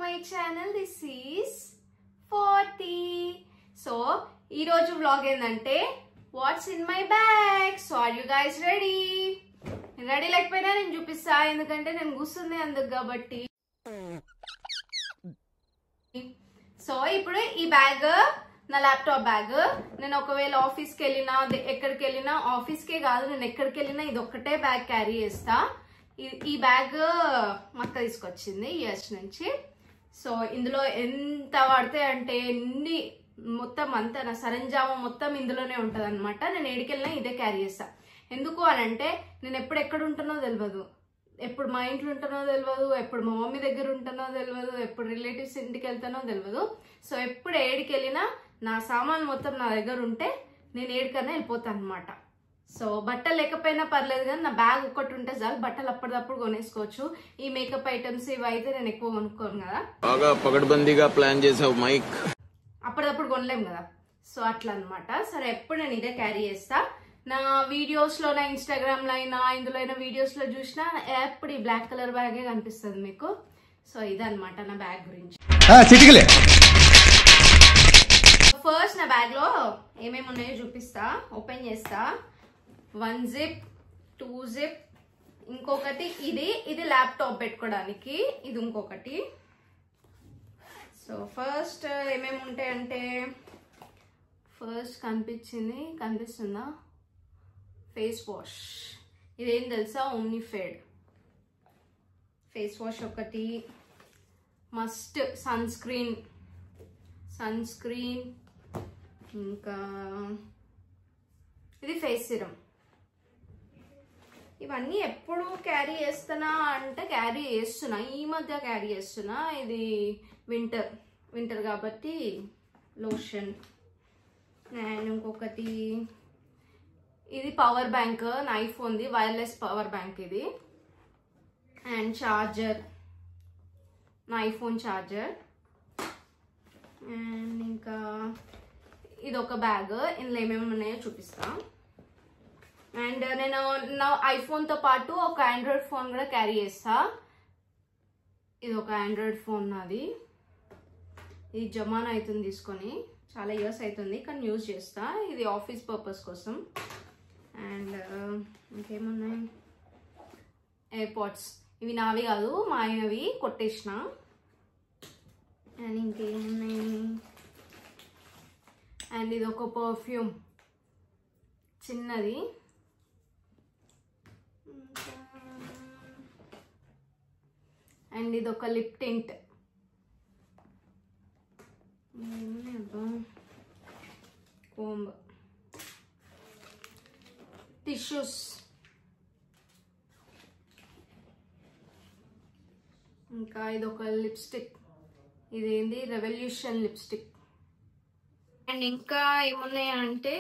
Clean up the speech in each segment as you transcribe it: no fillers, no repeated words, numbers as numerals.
my channel. This is 40. So ee roju vlog endante what's in my bag. So are you guys ready? Ready lekapena nenu chupista endukante nenu gustundi anduku kabatti. So ippudu ee bag నా laptop bag. నేను ఒకవేళ ఆఫీస్కి వెళ్ళినా ఎక్కడికి వెళ్ళినా, ఆఫీస్కే కాదు నేను ఎక్కడికి వెళ్ళినా ఇది ఒక్కటే బ్యాగ్ క్యారీ చేస్తా. ఈ బ్యాగ్ మక్క తీసుకొచ్చింది యూఎస్ నుంచి. సో ఇందులో ఎంత పడితే అంటే ఎన్ని మొత్తం అంతా నా సరంజామా మొత్తం ఇందులోనే ఉంటుంది అనమాట. నేను ఏడికెళ్ళినా ఇదే క్యారీ చేస్తా. ఎందుకు అని అంటే నేను ఎప్పుడు ఎక్కడ ఉంటానో తెలియదు, ఎప్పుడు మా ఇంట్లో ఉంటానో తెలియదు, ఎప్పుడు మా మమ్మీ దగ్గర ఉంటానో తెలియదు, ఎప్పుడు రిలేటివ్స్ ఇంటికి వెళ్తానో తెలియదు. సో ఎప్పుడు ఏడికి వెళ్ళినా నా సామాన్ మొత్తం నా దగ్గర ఉంటే నేను ఏడికన్నా వెళ్ళిపోతాను అనమాట. సో బట్టలు లేకపోయినా పర్లేదు కానీ నా బ్యాగ్ ఒక్కటి ఉంటే చాలు, బట్టలు అప్పటిదప్పుడు కొనేసుకోవచ్చు. ఈ మేకప్ ఐటమ్స్ ఇవి అయితే నేను ఎక్కువ కొనుక్కోను కదా, బాగా పకడ్బందీగా ప్లాన్ చేసావు మైక్, అప్పటిదప్పుడు కొనలేము కదా. సో అట్లా అనమాట. సరే ఎప్పుడు నేను ఇదే క్యారీ చేస్తా. నా వీడియోస్ లో, నా ఇన్స్టాగ్రామ్ లో అయినా ఇందులో అయినా వీడియోస్ లో చూసినా ఎప్పుడు ఈ బ్లాక్ కలర్ బ్యాగే కనిపిస్తుంది మీకు. సో ఇదన్నమాట నా బ్యాగ్ గురించి. ఫస్ట్ నా బ్యాగ్ లో ఏమేమి ఉన్నాయో చూపిస్తా. ఓపెన్ చేస్తా. 1 జిప్, 2 జిప్, ఇంకొకటి ఇది ల్యాప్టాప్ పెట్టుకోవడానికి, ఇది ఇంకొకటి. సో ఫస్ట్ ఏమేమి ఉంటాయంటే, ఫస్ట్ కనిపిస్తుందా ఫేస్ వాష్. ఇదేం తెలుసా, ఓమ్నిఫేడ్ ఫేస్ వాష్ ఒకటి, మస్ట్ సన్ స్క్రీన్, ఇంకా ఇది ఫేస్ సిరమ్. ఇవన్నీ ఎప్పుడు క్యారీ చేస్తున్నా అంటే క్యారీ చేస్తున్నా, ఈ మధ్య క్యారీ చేస్తున్నా. ఇది వింటర్ కాబట్టి లోషన్. అండ్ ఇంకొకటి ఇది పవర్ బ్యాంక్, నా ఐఫోన్ది వైర్లెస్ పవర్ బ్యాంక్ ఇది. అండ్ చార్జర్, నా ఐఫోన్ చార్జర్. అండ్ ఇంకా ఇది ఒక బ్యాగ్, ఇందులో ఏమేమి ఉన్నాయో చూపిస్తా. అండ్ నేను నా ఐఫోన్తో పాటు ఒక ఆండ్రాయిడ్ ఫోన్ కూడా క్యారీ చేస్తా. ఇది ఒక ఆండ్రాయిడ్ ఫోన్ నాది. ఇది జమానా అవుతుంది తీసుకొని, చాలా ఇయర్స్ అవుతుంది కానీ యూజ్ చేస్తా. ఇది ఆఫీస్ పర్పస్ కోసం. అండ్ ఇంకేమున్నాయి, ఎయిర్పాడ్స్. ఇవి నావి కాదు, మా ఆయనవి, కొట్టేసిన. అండ్ ఇంకేమున్నాయి, అండ్ ఇది ఒక పర్ఫ్యూమ్ చిన్నది. అండ్ ఇది ఒక లిప్ టింట్. కోంబ్, టిష్యూస్, ఇంకా ఇది ఒక లిప్స్టిక్. ఇదేంది, రెవల్యూషన్ లిప్స్టిక్. అండ్ ఇంకా ఏమున్నాయి అంటే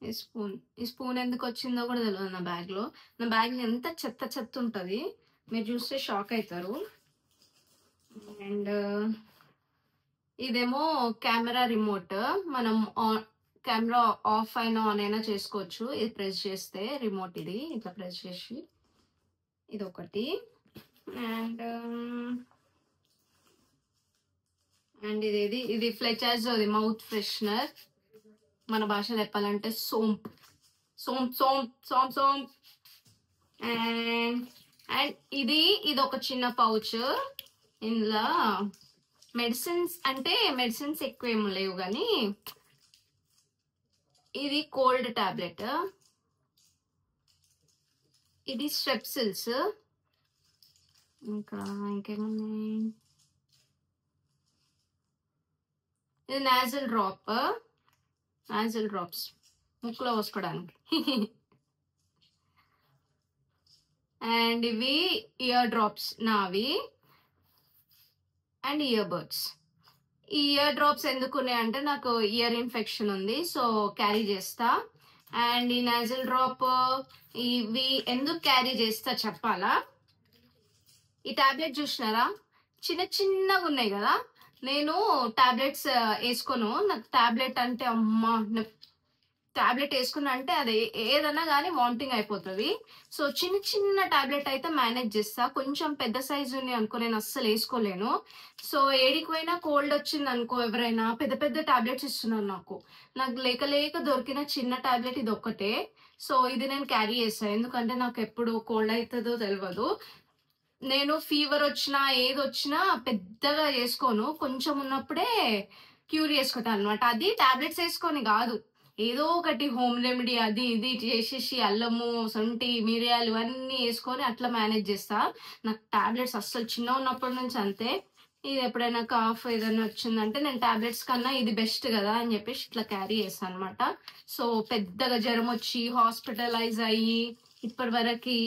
ఈ స్పూన్ ఎందుకు వచ్చిందో కూడా తెలియదు నా బ్యాగ్లో. నా బ్యాగ్ ఎంత చెత్త ఉంటుంది, మీరు చూస్తే షాక్ అవుతారు. అండ్ ఇదేమో కెమెరా రిమోట్. మనం కెమెరా ఆఫ్ అయినా ఆన్ అయినా చేసుకోవచ్చు. ఇది ప్రెస్ చేస్తే రిమోట్, ఇది ఇట్లా ప్రెస్ చేసి, ఇది ఒకటి. అండ్ ఇది ఫ్లెచర్స్, అది మౌత్ ఫ్రెషనర్, మన భాషలో చెప్పాలంటే సోంప్. అండ్ ఇది ఒక చిన్న పౌచ్. ఇందులో మెడిసిన్స్ ఎక్కువ ఏమి లేవు కానీ ఇది కోల్డ్ టాబ్లెట్, ఇది స్ట్రెప్సిల్స్. ఇంకేమున్నాయి, ఇది నాజల్ డ్రాప్స్ ముక్కులో పోసుకోవడానికి. అండ్ ఇవి ఇయర్ డ్రాప్స్ నావి. And ear buds. ఈ ఇయర్ డ్రాప్స్ ఎందుకున్నాయి అంటే నాకు ఇయర్ ఇన్ఫెక్షన్ ఉంది, సో క్యారీ చేస్తా. అండ్ ఈ నాజల్ డ్రాప్ ఇవి ఎందుకు క్యారీ చేస్తా చెప్పాలా. ఈ టాబ్లెట్ చూసినారా, చిన్నగా ఉన్నాయి కదా. నేను టాబ్లెట్స్ వేసుకోను, నాకు టాబ్లెట్ అంటే అమ్మా టాబ్లెట్ వేసుకున్నా అంటే అది ఏదన్నా కానీ వామిటింగ్ అయిపోతుంది. సో చిన్న చిన్న టాబ్లెట్ అయితే మేనేజ్ చేస్తా. కొంచెం పెద్ద సైజు ఉంది అనుకో నేను అస్సలు వేసుకోలేను. సో ఏడికి పోయినా కోల్డ్ వచ్చింది అనుకో ఎవరైనా పెద్ద పెద్ద టాబ్లెట్స్ ఇస్తున్నారు నాకు లేక లేక దొరికిన చిన్న టాబ్లెట్ ఇది ఒక్కటే. సో ఇది నేను క్యారీ చేస్తాను ఎందుకంటే నాకు ఎప్పుడు కోల్డ్ అవుతుందో తెలియదు. నేను ఫీవర్ వచ్చినా ఏది వచ్చినా పెద్దగా చేసుకోను, కొంచెం ఉన్నప్పుడే క్యూర్ చేసుకుంటాను అనమాట. అది టాబ్లెట్స్ వేసుకొని కాదు, ఏదో ఒకటి హోమ్ రెమెడీ అది ఇది చేసేసి అల్లము సొంటి మిరియాలు అన్నీ వేసుకొని అట్లా మేనేజ్ చేస్తా. నాకు టాబ్లెట్స్ అస్సలు చిన్న ఉన్నప్పటి నుంచి అంతే. ఇది ఎప్పుడైనా కాఫ్ ఏదైనా వచ్చిందంటే నేను టాబ్లెట్స్ కన్నా ఇది బెస్ట్ కదా అని చెప్పేసి ఇట్లా క్యారీ చేస్తాను అనమాట. సో పెద్దగా జ్వరం వచ్చి హాస్పిటలైజ్ అయ్యి ఇప్పటి వరకు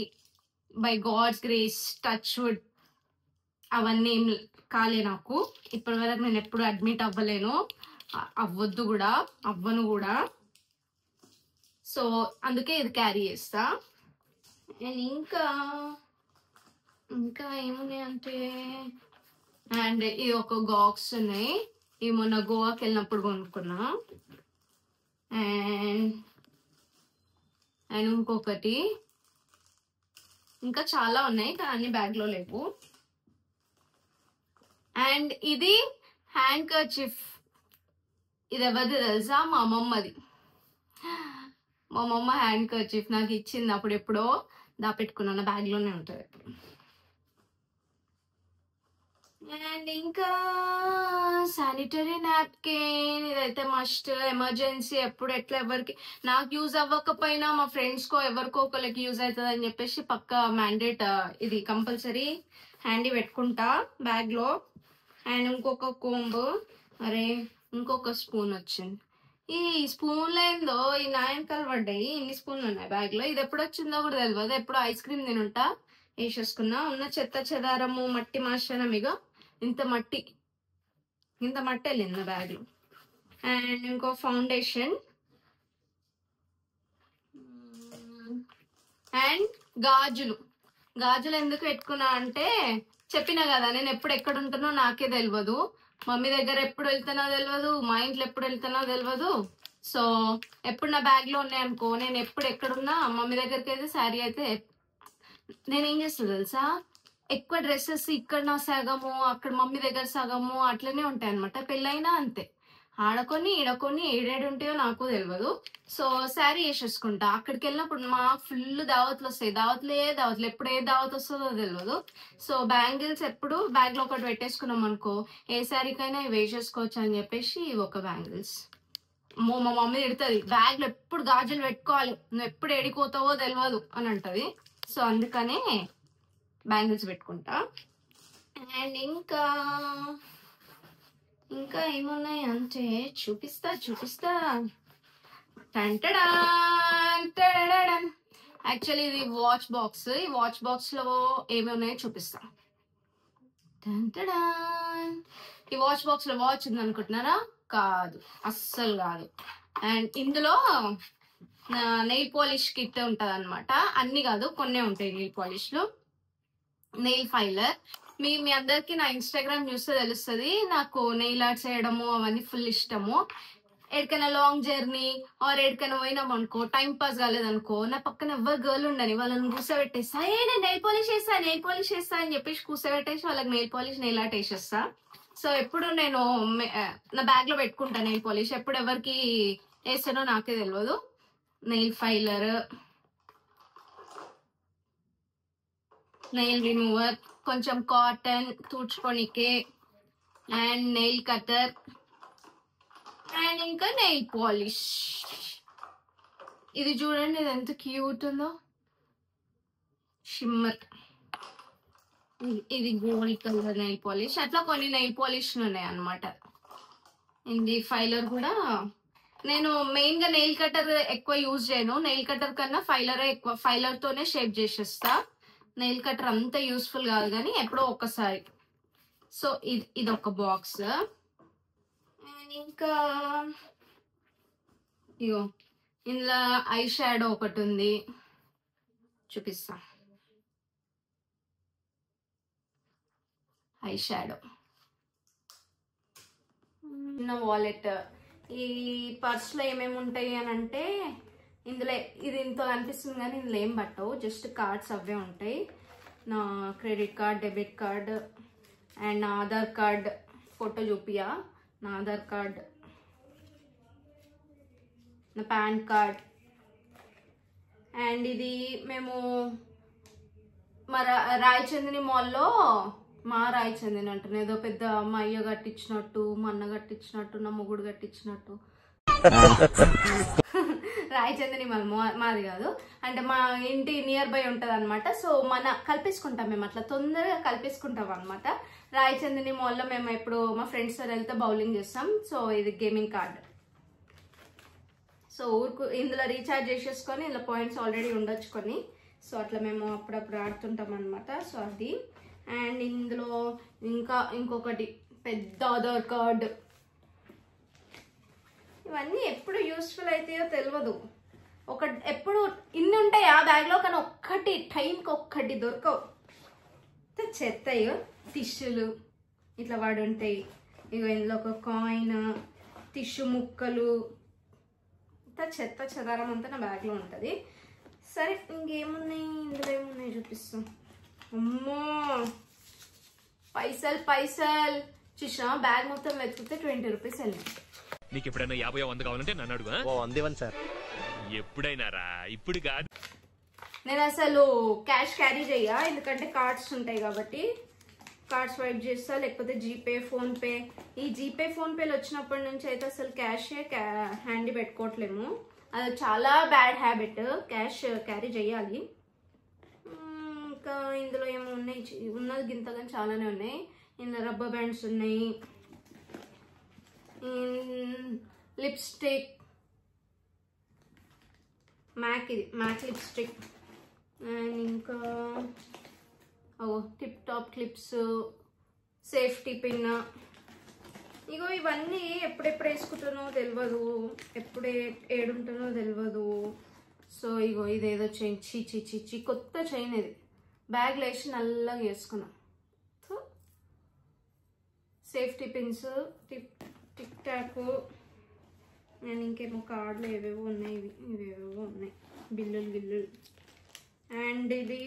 by God's grace touch wood అవన్నీ ఏం కాలే నాకు. ఇప్పటి వరకు నేను ఎప్పుడు అడ్మిట్ అవ్వలేను, అవ్వద్దు కూడా, అవ్వను కూడా. సో అందుకే ఇది క్యారీ చేస్తా. అండ్ ఇంకా ఏమున్నాయి అంటే, అండ్ ఇది ఒక గాక్స్ ఉన్నాయి, ఇవి మొన్న గోవాకి వెళ్ళినప్పుడు కొనుక్కున్నా. అండ్ ఇంకొకటి ఇంకా చాలా ఉన్నాయి కానీ అన్ని బ్యాగ్లో లేవు. అండ్ ఇది హ్యాండ్ కర్చీఫ్, ఇది ఎవరిది తెలుసా? మా అమ్మమ్మది. మా అమ్మమ్మ హ్యాండ్ కర్చీఫ్ నాకు ఇచ్చింది, అప్పుడు ఎప్పుడో దాపెట్టుకున్నాను, బ్యాగ్లోనే ఉంటుంది. అండ్ ఇంకా శానిటరీ నాప్కిన్, ఇదైతే మస్ట్ ఎమర్జెన్సీ, ఎప్పుడు ఎట్లా ఎవరికి నాకు యూజ్ అవ్వకపోయినా మా ఫ్రెండ్స్కో ఎవరికో ఒకరికి యూజ్ అవుతుంది అని చెప్పేసి పక్కా మ్యాండేట్ ఇది కంపల్సరీ హ్యాండీ పెట్టుకుంటా బ్యాగ్లో. అండ్ ఇంకొక కోంబు, అరే ఇంకొక స్పూన్ వచ్చింది. ఈ స్పూన్లు ఏందో ఈ నాయనకాలు పడ్డాయి, ఇన్ని స్పూన్లు ఉన్నాయి బ్యాగ్లో. ఇది ఎప్పుడు వచ్చిందో కూడా తెలియదు, ఎప్పుడు ఐస్ క్రీమ్ తినుంటా వేసేసుకున్నా. ఉన్న చెత్త చెదారము మట్టి మాషనం, ఇక ఇంత మట్టి వెళ్ళింది నా బ్యాగ్లో. అండ్ ఇంకో ఫౌండేషన్ అండ్ గాజులు ఎందుకు పెట్టుకున్నా అంటే చెప్పినా కదా నేను ఎప్పుడు ఎక్కడ ఉంటున్నో నాకే తెలియదు, మమ్మీ దగ్గర ఎప్పుడు వెళ్తానో తెలియదు, మా ఇంట్లో ఎప్పుడు వెళ్తానో తెలియదు. సో ఎప్పుడు నా బ్యాగ్లో ఉన్నాయి అనుకో, నేను ఎప్పుడు ఎక్కడున్నా మమ్మీ దగ్గరికి అయితే శారీ అయితే నేనేం చేస్తాను తెలుసా, ఎక్కువ డ్రెస్సెస్ ఇక్కడ నా సగము అక్కడ మమ్మీ దగ్గర సగము అట్లనే ఉంటాయి అనమాట. పెళ్ళైనా అంతే, ఆడకొని ఈడకొని ఏడేడు ఉంటాయో నాకు తెలియదు. సో శారీ వేసేసుకుంటా. అక్కడికి వెళ్ళినప్పుడు మా ఫుల్ దావత్లు వస్తాయి, దావత్లు ఎప్పుడు ఏ దావత్ వస్తుందో తెలియదు. సో బ్యాంగిల్స్ ఎప్పుడు బ్యాగ్లో ఒకటి పెట్టేసుకున్నాం అనుకో, ఏ శారీకైనా వేసేసుకోవచ్చు అని చెప్పేసి ఒక బ్యాంగిల్స్. మా మమ్మీ తిడుతుంది, బ్యాగ్లో ఎప్పుడు గాజులు పెట్టుకోవాలి, నువ్వు ఎప్పుడు ఏడిపోతావో తెలియదు అని అంటది. సో అందుకనే బ్యాంగిల్స్ పెట్టుకుంటా. అండ్ ఇంకా ఏమున్నాయి అంటే చూపిస్తా. యాక్చువల్లీ ఇది వాచ్ బాక్స్, ఈ వాచ్ బాక్స్ లో ఏమి ఉన్నాయో చూపిస్తా. ఈ వాచ్ బాక్స్ లో వాచ్ ఉంది అనుకుంటున్నారా? కాదు, అస్సలు కాదు. అండ్ ఇందులో నెయిల్ పాలిష్ కిట్ ఉంటది అనమాట, అన్ని కాదు కొన్నే ఉంటాయి నెయిల్ పాలిష్లు. నెయిల్ ఫైలర్, మీ అందరికి నా ఇన్స్టాగ్రామ్ చూస్తే తెలుస్తుంది, నాకు నెయిల్ ఆర్ట్స్ చేయడము అవన్నీ ఫుల్ ఇష్టము. ఎక్కడికైనా లాంగ్ జర్నీ ఆర్ ఎక్కడికైనా పోయినాం అనుకో, టైం పాస్ కాలేదనుకో, నా పక్కన ఎవరు గర్ల్ ఉండని వాళ్ళని కూర్చోబెట్టేస్తా, నేను నెయిల్ పాలిష్ చేస్తా అని చెప్పేసి కూర్చోబెట్టేసి వాళ్ళకి నెయిల్ పాలిష్ నెయిల్ ఆర్ట్ వేసేస్తా. సో ఎప్పుడు నేను నా బ్యాగ్ లో పెట్టుకుంటా నెయిల్ పాలిష్, ఎప్పుడు ఎవరికి వేస్తానో నాకే తెలియదు. నెయిల్ ఫైలర్, నెయిల్ రిమూవర్, కొంచెం కాటన్ తుడుచుకోనికే, అండ్ నెయిల్ కటర్, అండ్ ఇంకా నెయిల్ పాలిష్. ఇది చూడండి, ఇది ఎంత క్యూట్ ఉందో, షిమ్మర్. ఇది గోల్డ్ కలర్ నెయిల్ పాలిష్. అట్లా కొన్ని నెయిల్ పాలిష్లు ఉన్నాయి అనమాట. ఇది ఫైలర్ కూడా నేను మెయిన్ గా నెయిల్ కటర్ ఎక్కువ యూజ్ చేయను, నెయిల్ కటర్ కన్నా ఫైలరే ఎక్కువ, ఫైలర్ తోనే షేప్ చేసేస్తా. నెయిల్ కటర్ అంత యూస్ఫుల్ కాదు కానీ ఎప్పుడో ఒకసారి. సో ఇది ఒక బాక్స్. అండ్ ఇంకా ఇగో ఇందులో ఐ షాడో ఒకటి ఉంది, చూపిస్తా. ఐ షాడో, వాలెట్, ఈ పర్స్లో ఏమేమి ఉంటాయి అని అంటే ఇందులో ఇది ఇంత కనిపిస్తుంది కానీ ఇందులో ఏం పట్టవు, జస్ట్ కార్డ్స్ అవే ఉంటాయి. నా credit card, debit card and నా ఆధార్ కార్డ్ ఫోటో చూపియా, నా ఆధార్ కార్డ్, నా పాన్ కార్డ్. అండ్ ఇది మేము మా రాయచందిని మాల్లో, మా రాయచందిని అంటాను, ఏదో పెద్ద మా అయ్య కట్టించినట్టు, మా అన్న కట్టించినట్టు, నా మొగుడు కట్టించినట్టు. రాయచందిని మాల్ మాది కాదు, అంటే మా ఇంటి నియర్ బై ఉంటుంది అనమాట. సో కలిపేసుకుంటాం మేము, అట్లా తొందరగా కలిపేసుకుంటాం అనమాట. రాయచందిని మాల్లో మేము ఎప్పుడు మా ఫ్రెండ్స్తో వెళ్తే బౌలింగ్ చేస్తాం. సో ఇది గేమింగ్ కార్డ్. సో ఊరుకు ఇందులో రీఛార్జ్ చేసేసుకొని ఇందులో పాయింట్స్ ఆల్రెడీ ఉండొచ్చుకొని, సో అట్లా మేము అప్పుడప్పుడు ఆడుతుంటాం అనమాట. సో అది. అండ్ ఇందులో ఇంకొకటి పెద్ద ఆధార్ కార్డ్. ఇవన్నీ ఎప్పుడు యూస్ఫుల్ అవుతాయో తెలియదు. ఎప్పుడు ఇన్ని ఉంటాయి ఆ బ్యాగ్లో, కానీ ఒక్కటి టైంకి ఒక్కటి దొరకవు. చెత్తయ్యో టిష్యూలు ఇట్లా వాడు ఉంటాయి. ఇగో ఇందులో ఒక కాయిన్, టిష్యూ ముక్కలు, చెత్త చెదారం అంతా నా బ్యాగ్లో ఉంటుంది. సరే ఇంకేమున్నాయి, ఇందులో ఏమున్నాయి చూపిస్తాం. అమ్మో పైసలు చూసినా, బ్యాగ్ మొత్తం వెతికితే 20 రూపీస్ వెళ్ళినాయి. నీకు ఎప్పుడైనా 50 100 కావాలంటే నన్ను అడుగు. సార్ ఎప్పుడైనా రా, ఇప్పుడు కాదు. నేను అసలు క్యాష్ క్యారీ చెయ్యా, ఎందుకంటే కార్డ్స్ ఉంటాయి కాబట్టి. కార్డ్ స్వైప్ చేస్తా, లేకపోతే జీపే, ఫోన్పే. ఈ జీపే, ఫోన్పేలు వచ్చినప్పటి నుంచి అయితే అసలు క్యాషే హ్యాండీ పెట్టుకోవట్లేము. అది చాలా బ్యాడ్ హ్యాబిట్, క్యాష్ క్యారీ చేయాలి. ఇంకా ఇందులో ఏమో ఉన్నాయి, ఉన్నది గింతగా చాలానే ఉన్నాయి. ఇందులో రబ్బర్ బ్యాండ్స్ ఉన్నాయి, లిప్స్టిక్, మ్యాక్ లిప్స్టిక్, అండ్ ఇంకా tip top clips, safety pin. ఇగో ఇవన్నీ ఎప్పుడెప్పుడు వేసుకుంటానో తెలియదు, ఎప్పుడే ఏడుంటానో తెలియదు. సో ఇగో ఇదేదో చైన్, చీ కొత్త చైన్ ఇది, బ్యాగ్లో వేసి నల్లగా వేసుకున్నా. So safety pins, tick talk, నేను ఇంకేమో కార్డులు ఏవేవో ఉన్నాయి, ఇవేవేవో ఉన్నాయి, బిల్లులు. అండ్ ఇది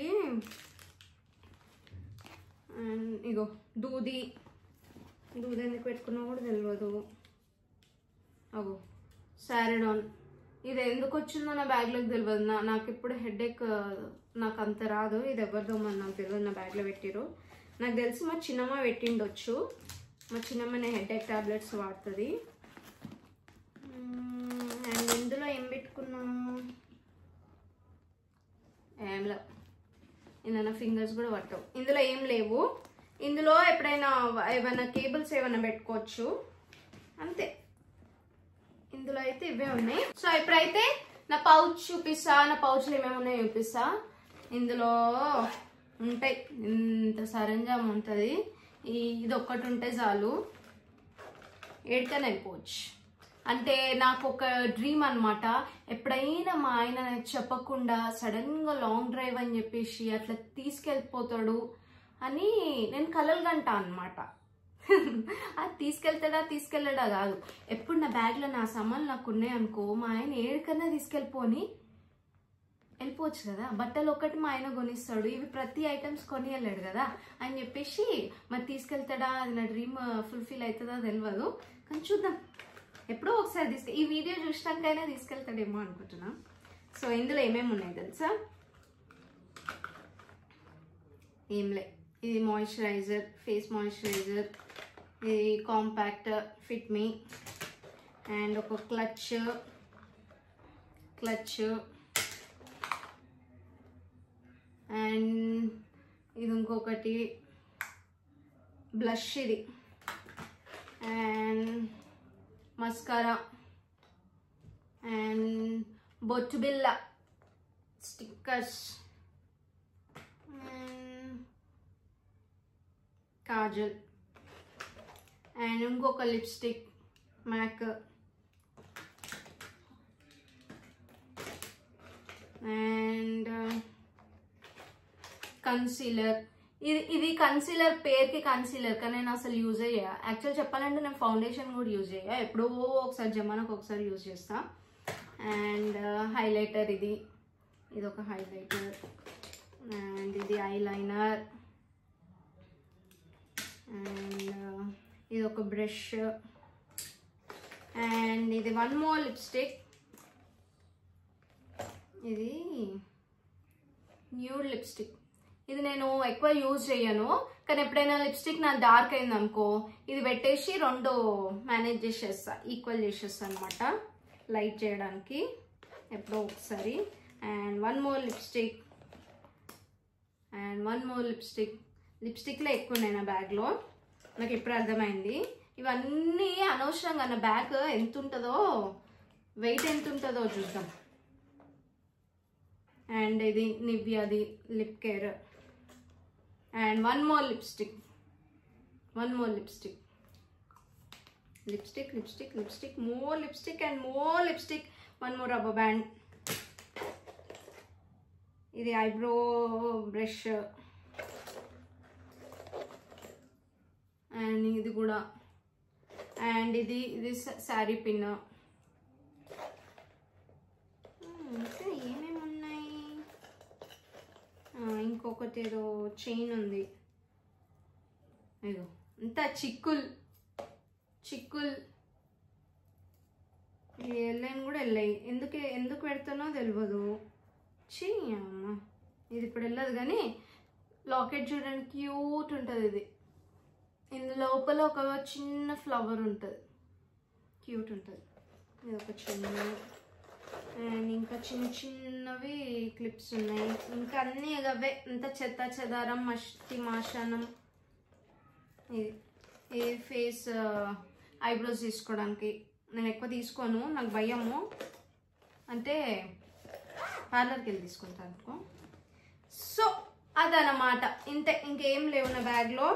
ఇగో దూది ఎందుకు పెట్టుకున్నా కూడా తెలియదు. అగో సారడాన్, ఇది ఎందుకు వచ్చిందో నా బ్యాగ్లోకి తెలియదు. నాకు ఇప్పుడు హెడేక్, నాకు అంత రాదు. ఇది ఎవరిదో మరి నాకు తెలియదు, నా బ్యాగ్లో పెట్టిరు. నాకు తెలిసి మా చిన్నమ్మ పెట్టిండొచ్చు. మా చిన్నమ్మనే హెడేక్ టాబ్లెట్స్ వాడుతుంది. అండ్ ఇందులో ఏం పెట్టుకున్నాను, ఏంలో ఇందులో ఫింగర్స్ కూడా పట్టవు. ఇందులో ఏం లేవు. ఇందులో ఎప్పుడైనా ఏమైనా కేబుల్స్ ఏమైనా పెట్టుకోవచ్చు అంతే. ఇందులో అయితే ఇవే ఉన్నాయి. సో ఇప్పుడైతే నా పౌచ్ చూపిస్తా, నా పౌచ్లో ఏమేమి ఉన్నాయో చూపిస్తా. ఇందులో ఉంటాయి, ఇంత సరంజాం ఉంటుంది. ఇది ఒక్కటి ఉంటే చాలు, ఏడికైనా వెళ్ళిపోవచ్చు. అంటే నాకు ఒక డ్రీమ్ అనమాట. ఎప్పుడైనా మా ఆయన నాకు చెప్పకుండా సడన్గా లాంగ్ డ్రైవ్ అని చెప్పేసి అట్లా తీసుకెళ్ళిపోతాడు అని నేను కలలు కంటా అనమాట. అది తీసుకెళ్ళడా కాదు, ఎప్పుడు నా బ్యాగ్లో నా సామాన్లు నాకు ఉన్నాయి అనుకో, మా ఆయన ఏడికన్నా తీసుకెళ్ళిపోని వెళ్ళిపోవచ్చు కదా. బట్టలు ఒక్కటి మా ఆయన కొనిస్తాడు, ఇవి ప్రతి ఐటమ్స్ కొనియలేడు కదా అని చెప్పేసి మరి తీసుకెళ్తాడా, అది నా డ్రీమ్ ఫుల్ఫిల్ అవుతుందా తెలియదు, కానీ చూద్దాం. ఎప్పుడో ఒకసారి ఈ వీడియో చూసినాకైనా తీసుకెళ్తాడేమో అనుకుంటున్నా. సో ఇందులో ఏమేమి ఉన్నాయి తెలుసా, ఏంలే. ఇది మాయిశ్చరైజర్, ఫేస్ మాయిశ్చరైజర్, ఇది కాంపాక్ట్ ఫిట్ మీ, అండ్ ఒక క్లచ్, అండ్ ఇది ఇంకొకటి బ్లష్, ఇది అండ్ మస్కారా, అండ్ బొట్టు బిల్ల స్టిక్కర్స్, కాజల్, అండ్ ఇంకొక లిప్స్టిక్ మ్యాక్, అండ్ కన్సీలర్. ఇది కన్సీలర్, పేరుకి కన్సీలర్, కానీ నేను అసలు యూజ్ అయ్యా. యాక్చువల్ చెప్పాలంటే నేను ఫౌండేషన్ కూడా యూజ్ అయ్యా, ఎప్పుడో ఒకసారి జమానాకు ఒకసారి యూజ్ చేస్తా. అండ్ హైలైటర్, ఇది ఒక హైలైటర్. అండ్ ఇది ఐలైనర్. అండ్ ఇది ఒక బ్రష్. అండ్ ఇది వన్ మోర్ లిప్స్టిక్. ఇది న్యూడ్ లిప్స్టిక్. ఇది నేను ఎక్కువ యూజ్ చేయను, కానీ ఎప్పుడైనా లిప్స్టిక్ నా డార్క్ అయింది అనుకో ఇది పెట్టేసి 2 మేనేజ్ చేసేస్తా, ఈక్వల్ చేసేస్తా అనమాట, లైట్ చేయడానికి ఎప్పుడో ఒకసారి. And one more lipstick. And one more lipstick. లిప్స్టిక్లో ఎక్కువ ఉన్నాయి నా బ్యాగ్లో, నాకు ఎప్పుడు అర్థమైంది. ఇవన్నీ అనవసరంగా, నా బ్యాగ్ ఎంత ఉంటుందో, వెయిట్ ఎంత ఉంటుందో చూద్దాం. అండ్ ఇది నివ్యాది lip care. And one more lipstick. More lipstick. More lipstick and more lipstick. One more rubber band. ఇది ఐబ్రో బ్రష్. అండ్ ఇది కూడా. అండ్ ఇది శారీ పిన్. ఇంకా ఏమేమి ఉన్నాయి, ఇంకొకటి ఏదో చైన్ ఉంది. ఏదో అంత చిక్కుల్. వెళ్ళాను కూడా వెళ్ళాయి, ఎందుకు పెడుతున్నా తెలియదు. అమ్మ ఇది ఇప్పుడు వెళ్ళదు, కానీ లాకెట్ చూడడానికి క్యూట్ ఉంటుంది. ఇది ఇందు లోపల ఒక చిన్న ఫ్లవర్ ఉంటుంది, క్యూట్ ఉంటుంది. ఇది ఒక చిన్న. అండ్ ఇంకా చిన్నవి క్లిప్స్ ఉన్నాయి. ఇంకా అన్నీ అవే, అంత చెత్త చెదారం, మస్తి మాషానం. ఇది ఫేస్ ఐబ్రోస్ తీసుకోవడానికి. నేను ఎక్కువ తీసుకోను, నాకు భయము, అంటే పార్లర్కి వెళ్ళి తీసుకుంటాను అనుకో. సో అదనమాట, ఇంతే, ఇంకేం లేవు నా బ్యాగ్లో.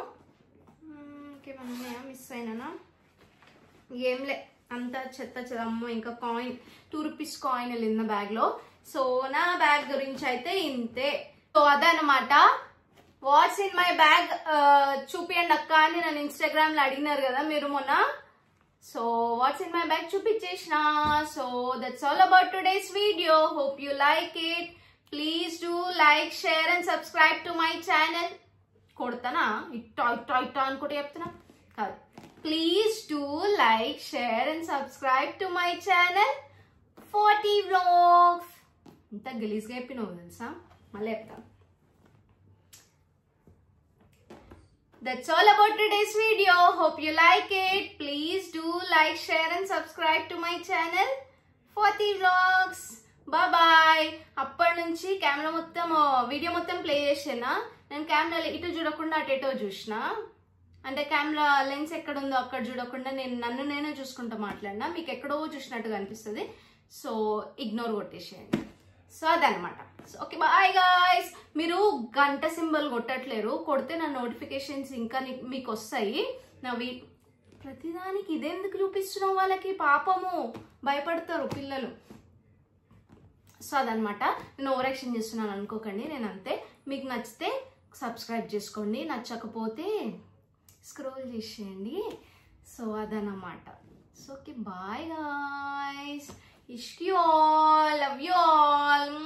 ఇంకేమన్నా మిస్ అయినా? ఏం లే, అంతా చెత్త చెదమ్మో. ఇంకా కాయిన్, 2 రూపీస్ కాయిన్ వెళ్ళింది నా బ్యాగ్లో. సో నా బ్యాగ్ గురించి అయితే ఇంతే. సో అదనమాట, వాట్స్ ఇన్ మై బ్యాగ్ చూపియండి అక్క అని నన్ను ఇన్స్టాగ్రామ్లో అడిగినారు కదా మీరు మొన్న. So what's in my bag చూపించేసిన. So that's all about today's video. Hope you like it. Please do like, share and subscribe to my channel. కొడతానా ఇట్టా అనుకుంటే చెప్తున్నా కాదు. Please do like, share and subscribe to my channel 40 vlogs. ఇంత గలీజ్గా చెప్పినావు తెలుసా, మళ్ళీ చెప్తాను. That's all about today's video. Hope you like it. Please do like, share and subscribe to my channel 40 vlogs. Bye bye. అప్పటి నుంచి camera మొత్తం, video మొత్తం ప్లే చేసేనా. నేను కెమెరా ఇటు చూడకుండా అటేటో చూసిన, అంటే కెమెరా లెన్స్ ఎక్కడ ఉందో అక్కడ చూడకుండా నన్ను నేనే చూసుకుంటూ మాట్లాడినా, మీకు ఎక్కడో చూసినట్టుగా అనిపిస్తుంది. సో ఇగ్నోర్ కొట్టేసేయండి. సో అదనమాట. Okay bye guys. మీరు గంట సింబల్ కొట్టట్లేరు, కొడితే నా నోటిఫికేషన్స్ ఇంకా మీకు వస్తాయి. నవి ప్రతిదానికి ఇదెందుకు చూపిస్తున్నావు, వాళ్ళకి పాపము భయపడతారు పిల్లలు. సో అదనమాట, నేను ఓవర్ యాక్షన్ చేస్తున్నాను అనుకోకండి, నేను అంతే. మీకు నచ్చితే సబ్స్క్రైబ్ చేసుకోండి, నచ్చకపోతే స్క్రోల్ చేసేయండి. సో అదనమాట. So okay bye guys. ఇష్క్ you all, love you all.